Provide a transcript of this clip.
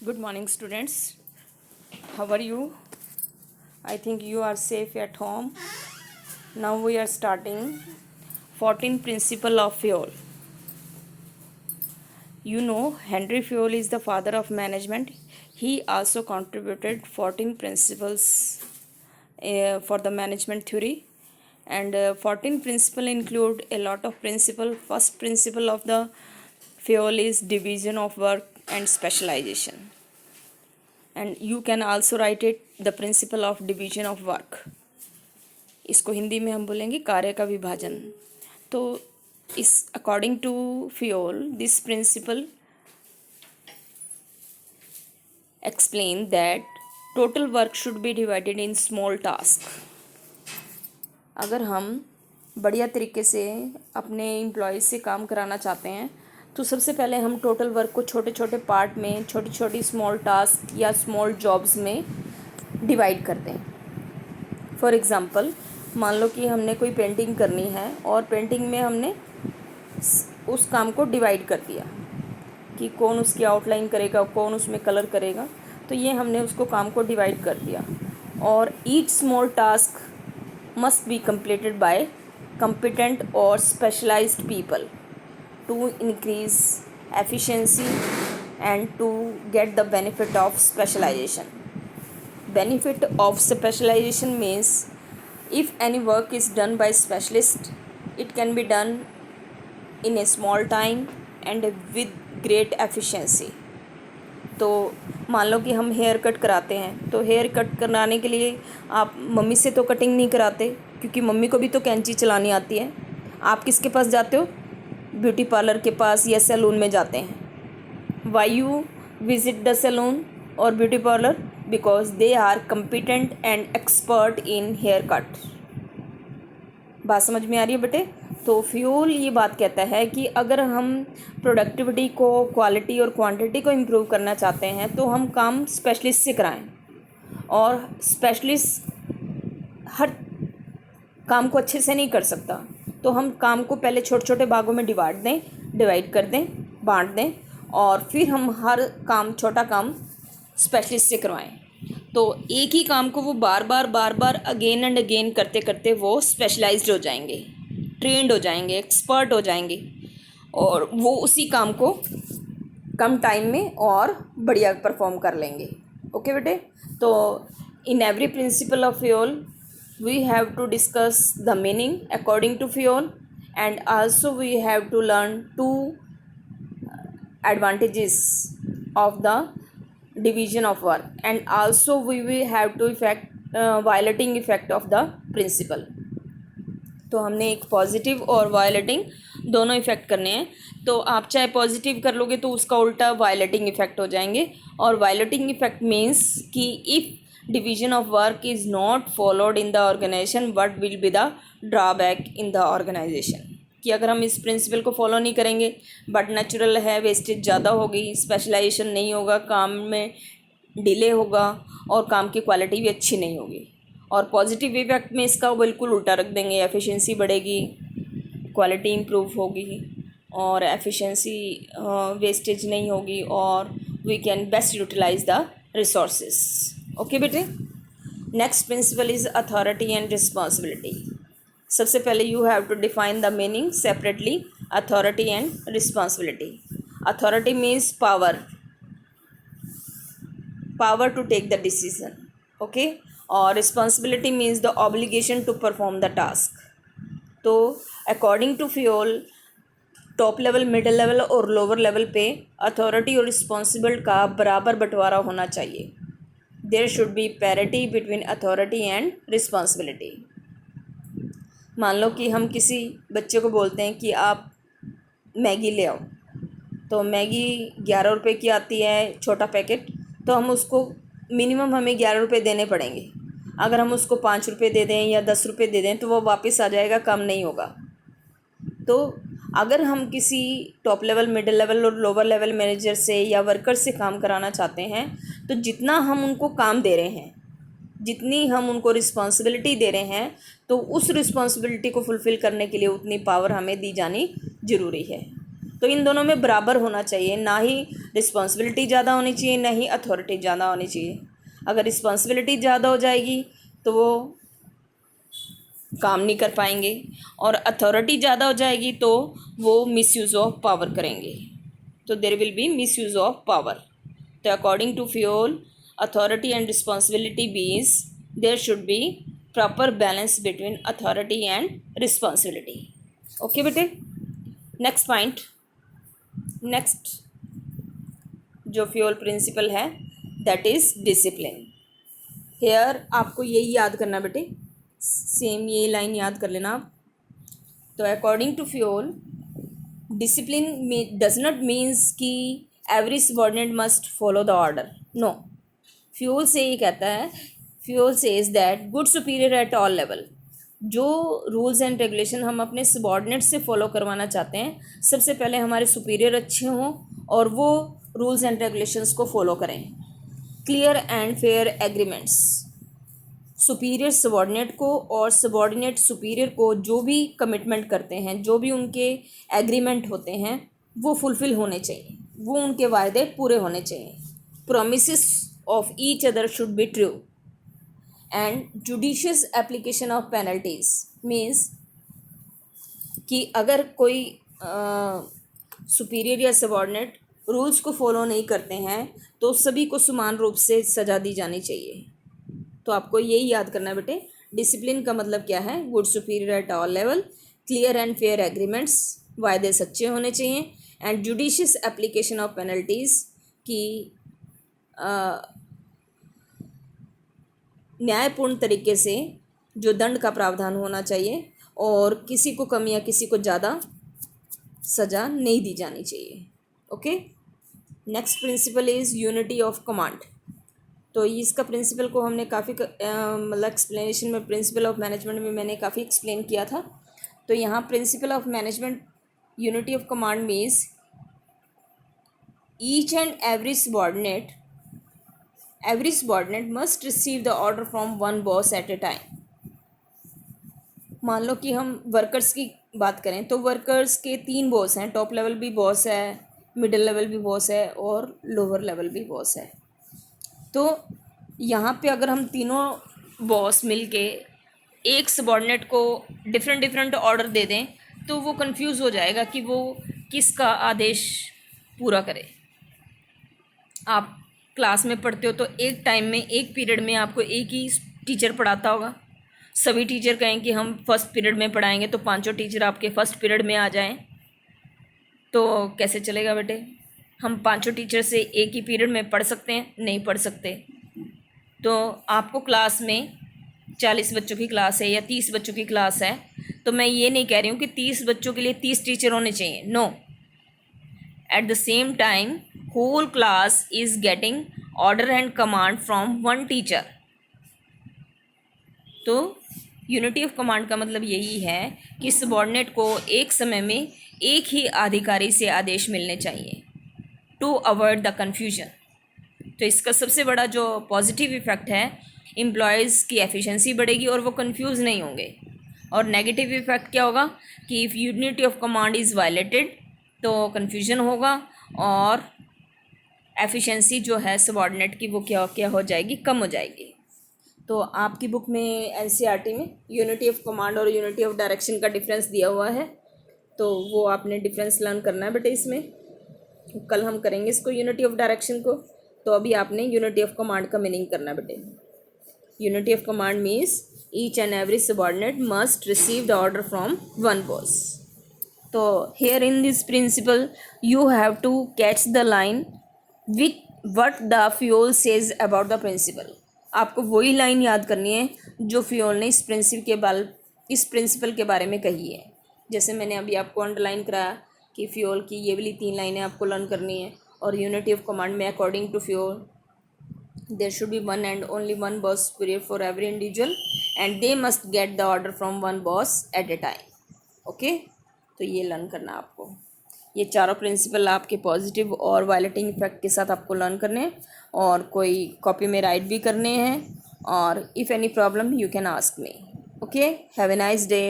Good morning, students. How are you? I think you are safe at home. Now we are starting 14 Principle of Fuel. You know, Henry Fayol is the father of management. He also contributed 14 principles for the management theory. And 14 principle include a lot of principle. First principle of the Fayol is division of work and specialization. And you can also right it the principle of division of work. इसको हिंदी में हम बोलेंगे कार्य का विभाजन. तो इस according to Fayol this principle explain that total work should be divided in small task. अगर हम बढ़िया तरीके से अपने एम्प्लॉयज़ से काम कराना चाहते हैं तो सबसे पहले हम टोटल वर्क को छोटे छोटे पार्ट में, छोटी छोटी स्मॉल टास्क या स्मॉल जॉब्स में डिवाइड करते हैं. फॉर एग्ज़ाम्पल, मान लो कि हमने कोई पेंटिंग करनी है और पेंटिंग में हमने उस काम को डिवाइड कर दिया कि कौन उसकी आउटलाइन करेगा, कौन उसमें कलर करेगा. तो ये हमने उसको काम को डिवाइड कर दिया. और each small task must be completed by competent or specialized people to increase efficiency and to get the benefit of specialization. Benefit of specialization means if any work is done by specialist, it can be done in a small time and with great efficiency. तो मान लो कि हम hair cut कराते हैं, तो hair cut कराने के लिए आप मम्मी से तो कटिंग नहीं कराते, क्योंकि मम्मी को भी तो कैंची चलानी आती है. आप किसके पास जाते हो? ब्यूटी पार्लर के पास या सैलून में जाते हैं. Why you visit the salon और beauty parlour? Because they are competent and expert in hair cut. बात समझ में आ रही है बेटे? तो फ्यूल ये बात कहता है कि अगर हम प्रोडक्टिविटी को, क्वालिटी और क्वांटिटी को इम्प्रूव करना चाहते हैं तो हम काम स्पेशलिस्ट से कराएं. और स्पेशलिस्ट हर काम को अच्छे से नहीं कर सकता, तो हम काम को पहले छोटे छोटे भागों में डिवाइड कर दें, बांट दें, और फिर हम हर काम, छोटा काम स्पेशलिस्ट से करवाएं. तो एक ही काम को वो बार बार अगेन एंड अगेन करते करते वो स्पेशलाइज्ड हो जाएंगे, ट्रेंड हो जाएंगे, एक्सपर्ट हो जाएंगे, और वो उसी काम को कम टाइम में और बढ़िया परफॉर्म कर लेंगे. ओके बेटे? तो in every principle of fuel we have to discuss the meaning according to Fayol, and also we have to learn two advantages of the division of work, and also we will have to violating effect of the principle. तो हमने एक positive और violating दोनों effect करने हैं. तो आप चाहे पॉजिटिव कर लोगे तो उसका उल्टा वायलेटिंग इफ़ेक्ट हो जाएंगे. और वायलेटिंग इफ़ेक्ट मीन्स कि if division of work is not followed in the organization, what will be the drawback in the organization. कि अगर हम इस प्रिंसिपल को फॉलो नहीं करेंगे, बट नेचुरल है, वेस्टेज ज़्यादा होगी, स्पेशलाइजेशन नहीं होगा, काम में डिले होगा और काम की क्वालिटी भी अच्छी नहीं होगी. और पॉजिटिव इफेक्ट में इसका बिल्कुल उल्टा रख देंगे. एफिशिएंसी बढ़ेगी, क्वालिटी इम्प्रूव होगी और एफिशिएंसी वेस्टेज नहीं होगी, और we can best utilize the resources. Okay बेटे? Next principle is authority and responsibility. सबसे पहले you have to define the meaning separately, authority and responsibility. Authority means power to take the decision. Okay? और responsibility means the obligation to perform the task. तो according to Fayol, top level, middle level और lower level पे authority और responsible का बराबर बंटवारा होना चाहिए. There should B parity between authority and responsibility. मान लो कि हम किसी बच्चे को बोलते हैं कि आप मैगी ले आओ, तो मैगी 11 रुपये की आती है छोटा पैकेट, तो हम उसको मिनिमम हमें 11 रुपये देने पड़ेंगे. अगर हम उसको 5 रुपये दे दें या 10 रुपये दे दें तो वो वापस आ जाएगा, कम नहीं होगा. तो अगर हम किसी टॉप लेवल, मिडिल लेवल और लोअर लेवल मैनेजर से या वर्कर से काम कराना चाहते हैं, तो जितना हम उनको काम दे रहे हैं, जितनी हम उनको रिस्पॉन्सिबिलिटी दे रहे हैं, तो उस रिस्पॉन्सिबिलिटी को फुलफ़िल करने के लिए उतनी पावर हमें दी जानी ज़रूरी है. तो इन दोनों में बराबर होना चाहिए, ना ही रिस्पॉन्सिबिलिटी ज़्यादा होनी चाहिए ना ही अथॉरिटी ज़्यादा होनी चाहिए। अगर रिस्पॉन्सिबिलिटी ज़्यादा हो जाएगी तो वो काम नहीं कर पाएंगे, और अथॉरिटी ज़्यादा हो जाएगी तो वो मिसयूज़ ऑफ पावर करेंगे, तो there will be misuse of power. तो according to Fayol authority and responsibility बीज there should be proper balance between authority and responsibility. Okay बेटे, नेक्स्ट पॉइंट, नेक्स्ट जो फ्यूल प्रिंसिपल है दैट इज़ डिसिप्लिन। हेयर आपको यही याद करना बेटे, सेम ये लाइन याद कर लेना आप। तो according to Fayol discipline does not means कि every subordinate must follow the order, no. Fayol से ये कहता है, Fayol says that good superior at all level. जो रूल्स एंड रेगुलेशन हम अपने सबॉर्डिनेट से फॉलो करवाना चाहते हैं, सबसे पहले हमारे सुपीरियर अच्छे हों और वो रूल्स एंड रेगुलेशंस को फॉलो करें। Clear and fair agreements, superior subordinate को और सबॉर्डिनेट सुपीरियर को जो भी कमिटमेंट करते हैं, जो भी उनके एग्रीमेंट होते हैं वो फुलफ़िल होने चाहिए, वो उनके वायदे पूरे होने चाहिए। Promises of each other should be true and judicious application of penalties means कि अगर कोई सुपीरियर या सबॉर्डिनेट रूल्स को फॉलो नहीं करते हैं तो सभी को समान रूप से सज़ा दी जानी चाहिए। तो आपको यही याद करना है बेटे, डिसिप्लिन का मतलब क्या है, good superior at all level, clear and fair agreements, वायदे सच्चे होने चाहिए, and judicious application of penalties की न्यायपूर्ण तरीके से जो दंड का प्रावधान होना चाहिए और किसी को कम या किसी को ज़्यादा सज़ा नहीं दी जानी चाहिए। Okay, next principle is unity of command. तो इसका प्रिंसिपल को हमने काफ़ी मतलब एक्सप्लेनेशन में प्रिंसिपल ऑफ मैनेजमेंट में मैंने काफ़ी एक्सप्लेन किया था। तो यहाँ principle of management unity of command means each and every subordinate must receive the order from one boss at a time। मान लो कि हम वर्कर्स की बात करें तो वर्कर्स के 3 बॉस हैं, टॉप लेवल भी बॉस है, मिडिल लेवल भी बॉस है और लोअर लेवल भी बॉस है। तो यहाँ पे अगर हम तीनों बॉस मिलके एक सबॉर्डिनेट को डिफरेंट ऑर्डर दे दें तो वो कंफ्यूज हो जाएगा कि वो किसका आदेश पूरा करे। आप क्लास में पढ़ते हो तो एक टाइम में एक पीरियड में आपको एक ही टीचर पढ़ाता होगा, सभी टीचर कहें कि हम फर्स्ट पीरियड में पढ़ाएंगे तो पांचों टीचर आपके फर्स्ट पीरियड में आ जाएं, तो कैसे चलेगा बेटे। हम पांचों टीचर से एक ही पीरियड में पढ़ सकते हैं? नहीं पढ़ सकते। तो आपको क्लास में 40 बच्चों की क्लास है या 30 बच्चों की क्लास है, तो मैं ये नहीं कह रही हूँ कि 30 बच्चों के लिए 30 टीचर होने चाहिए, no. At the same time whole class is getting order and command from one teacher. तो यूनिटी ऑफ कमांड का मतलब यही है कि सबॉर्डिनेट को एक समय में एक ही अधिकारी से आदेश मिलने चाहिए टू अवॉइड द कन्फ्यूजन। तो इसका सबसे बड़ा जो पॉजिटिव इफ़ेक्ट है, एम्प्लॉयज़ की एफिशिएंसी बढ़ेगी और वो कंफ्यूज नहीं होंगे। और नेगेटिव इफ़ेक्ट क्या होगा कि if unity of command is violated तो कन्फ्यूजन होगा और एफिशिएंसी जो है सबॉर्डिनेट की वो क्या हो जाएगी, कम हो जाएगी। तो आपकी बुक में एनसीईआरटी में यूनिटी ऑफ कमांड और यूनिटी ऑफ डायरेक्शन का डिफरेंस दिया हुआ है, तो वो आपने डिफरेंस लर्न करना है बेटे। इसमें कल हम करेंगे इसको यूनिटी ऑफ डायरेक्शन को, तो अभी आपने यूनिटी ऑफ कमांड का मीनिंग करना बेटे। Unity of command means each and every subordinate must receive the order from one boss. तो here in this principle you have to catch the line which what the Fayol says about the principle. आपको वही line याद करनी है जो fuel ने इस principal के बारे में कही है। जैसे मैंने अभी आपको अंडरलाइन कराया कि फ्यूल की ये वाली 3 लाइनें आपको लर्न करनी है। और यूनिटी ऑफ कमांड में according to Fayol there should be one and only one boss superior for every individual and they must get the order from one boss at a time. Okay, तो ये learn करना आपको। ये चारों principal आपके positive और violating effect के साथ आपको लर्न करने हैं और कोई कॉपी में राइट भी करने हैं। और if any problem you can ask me. Okay, have a nice day.